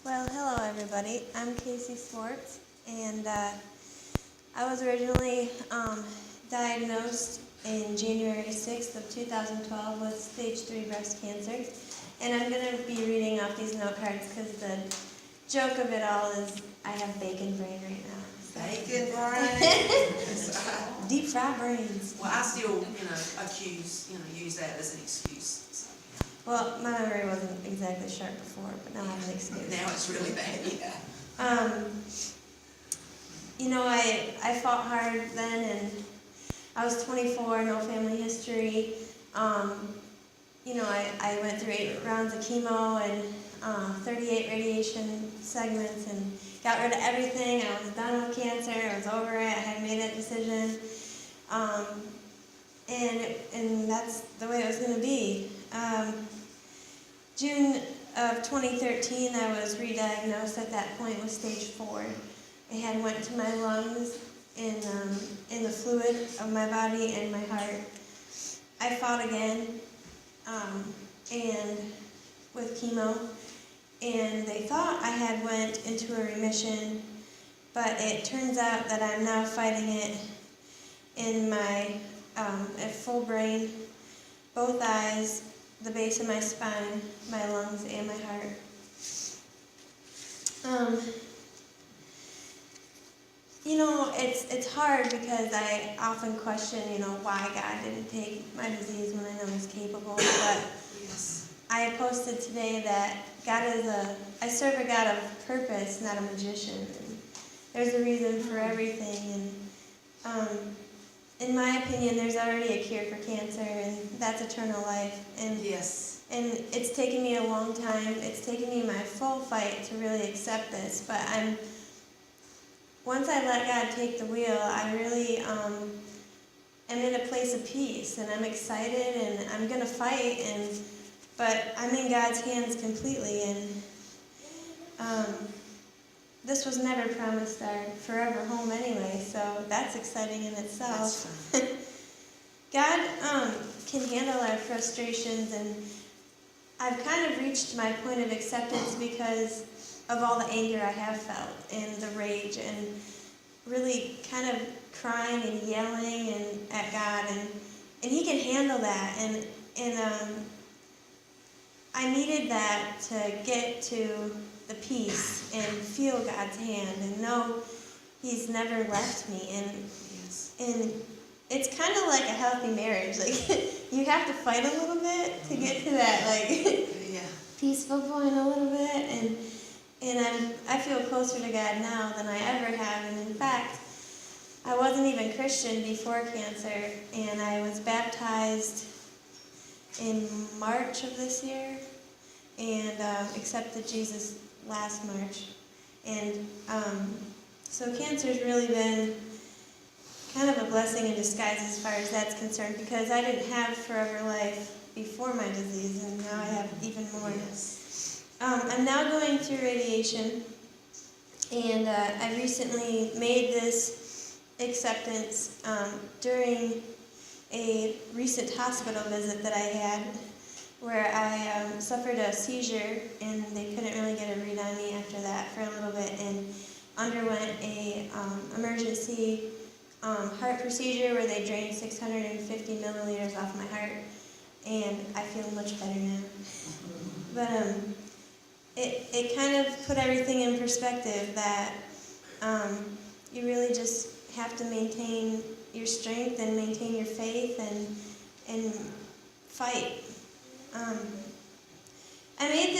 Well, hello everybody. I'm Casey Swartz, and I was originally diagnosed in January 6th of 2012 with stage 3 breast cancer. And I'm going to be reading off these note cards because the joke of it all is I have bacon brain right now. So. Bacon brain? Deep fried brains. Well, I still, use that as an excuse. So. Well, my memory wasn't exactly sharp before, but now I have an excuse. Now it's really bad, yeah. I fought hard then, and I was 24, no family history. I went through 8 rounds of chemo and 38 radiation segments and got rid of everything. I was done with cancer. I was over it. I had made that decision. And that's the way it was going to be. June of 2013, I was re-diagnosed at that point with stage 4. It had went to my lungs in the fluid of my body and my heart. I fought again, and with chemo, and they thought I had went into a remission, but it turns out that I'm now fighting it in my at full brain, both eyes, the base of my spine, my lungs, and my heart. It's hard because I often question, why God didn't take my disease when I know He's capable. But Yes. I posted today that I serve a God of purpose, not a magician. And there's a reason for everything. And in my opinion, there's already a cure for cancer, and that's eternal life. And yes. And it's taken me a long time. It's taken me my full fight to really accept this. But once I let God take the wheel, I really am in a place of peace, and I'm excited, and I'm gonna fight. But I'm in God's hands completely, and this was never promised our forever home anyway, so that's exciting in itself. God can handle our frustrations, and I've kind of reached my point of acceptance because of all the anger I have felt and the rage and really kind of crying and yelling at God, and He can handle that, and I needed that to get to the peace and feel God's hand and know He's never left me. And it's kind of like a healthy marriage. Like you have to fight a little bit to get to that peaceful point a little bit. And I feel closer to God now than I ever have. And in fact, I wasn't even Christian before cancer, and I was baptized in March of this year and accepted Jesus last March. And so cancer's really been kind of a blessing in disguise as far as that's concerned, because I didn't have forever life before my disease, and now I have even more. I'm now going through radiation, and I recently made this acceptance during a recent hospital visit that I had, where I suffered a seizure, and they couldn't really get a read on me after that for a little bit, and underwent a emergency heart procedure where they drained 650 milliliters off my heart, and I feel much better now. But it kind of put everything in perspective that you really just have to maintain your strength and maintain your faith and fight. I made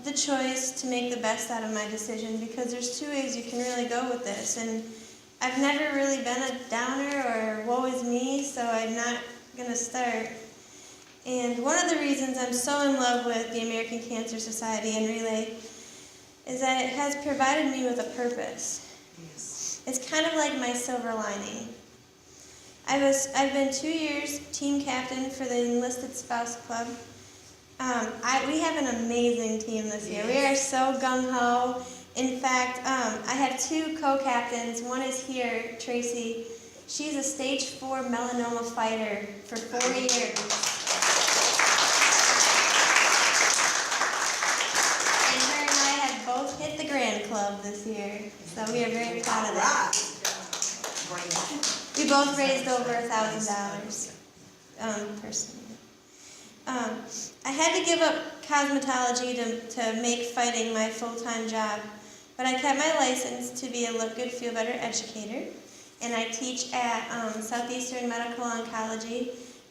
the choice to make the best out of my decision because there's 2 ways you can really go with this, and I've never really been a downer or woe is me, so I'm not going to start. And one of the reasons I'm so in love with the American Cancer Society and Relay is that it has provided me with a purpose. Yes. It's kind of like my silver lining. I've been 2 years team captain for the Enlisted Spouse Club. We have an amazing team this year. We are so gung-ho. In fact, I have 2 co-captains. One is here, Tracy. She's a stage 4 melanoma fighter for 4 years. And her and I have both hit club this year, so we are very proud of All that. right. We both raised over $1,000 personally. I had to give up cosmetology to make fighting my full-time job, but I kept my license to be a Look Good, Feel Better educator, and I teach at Southeastern Medical Oncology,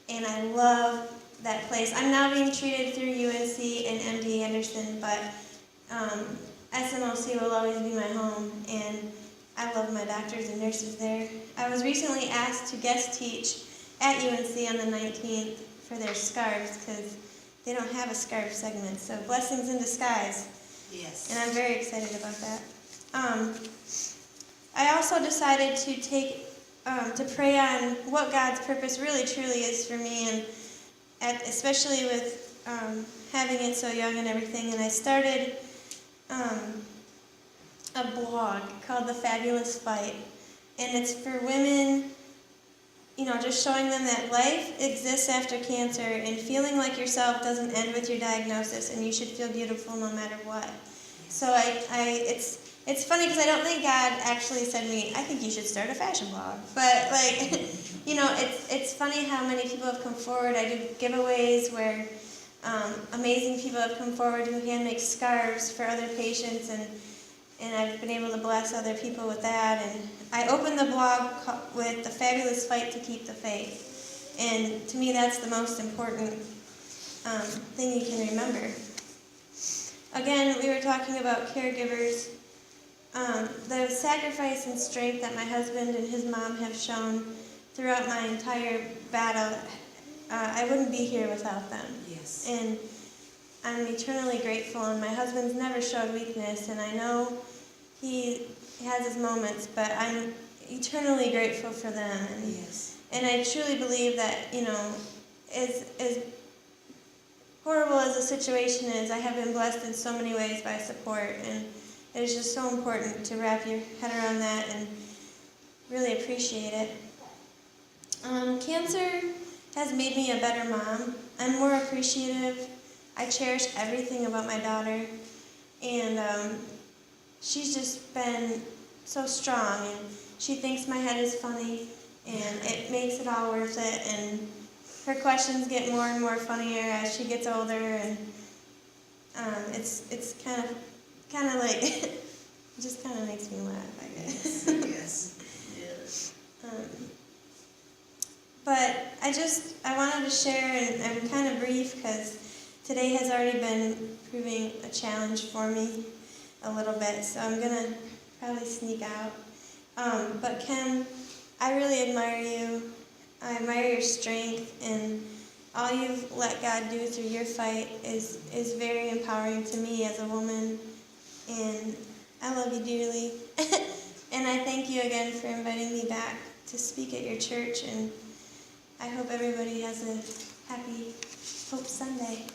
and I love that place. I'm now being treated through UNC and MD Anderson, but SMLC will always be my home, and I love my doctors and nurses there. I was recently asked to guest teach at UNC on the 19th for their scarves, because they don't have a scarf segment, so blessings in disguise. Yes. And I'm very excited about that. I also decided to pray on what God's purpose really truly is for me, and especially with having it so young and everything. And I started a blog called The Fabulous Fight, and it's for women, just showing them that life exists after cancer, and feeling like yourself doesn't end with your diagnosis, and you should feel beautiful no matter what. So it's funny because I don't think God actually said to me, I think you should start a fashion blog. But it's funny how many people have come forward. I do giveaways where amazing people have come forward who hand make scarves for other patients, and I've been able to bless other people with that. And I opened the blog with The Fabulous Fight to Keep the Faith. And to me, that's the most important thing you can remember. Again, we were talking about caregivers. The sacrifice and strength that my husband and his mom have shown throughout my entire battle, I wouldn't be here without them. Yes. And I'm eternally grateful, and my husband's never showed weakness, and I know he has his moments, but I'm eternally grateful for them. And, Yes. and I truly believe that, as horrible as the situation is, I have been blessed in so many ways by support, and it is just so important to wrap your head around that and really appreciate it. Cancer has made me a better mom. I'm more appreciative. I cherish everything about my daughter, and she's just been so strong, and she thinks my head is funny, and it makes it all worth it, and her questions get more and more funnier as she gets older, and it's kind of like it just kind of makes me laugh, I guess. Yes. Yes. But I wanted to share, and I'm kind of brief because today has already been proving a challenge for me a little bit, so I'm going to probably sneak out. But Kim, I really admire you. I admire your strength, and all you've let God do through your fight is very empowering to me as a woman, and I love you dearly. And I thank you again for inviting me back to speak at your church, and I hope everybody has a happy Hope Sunday.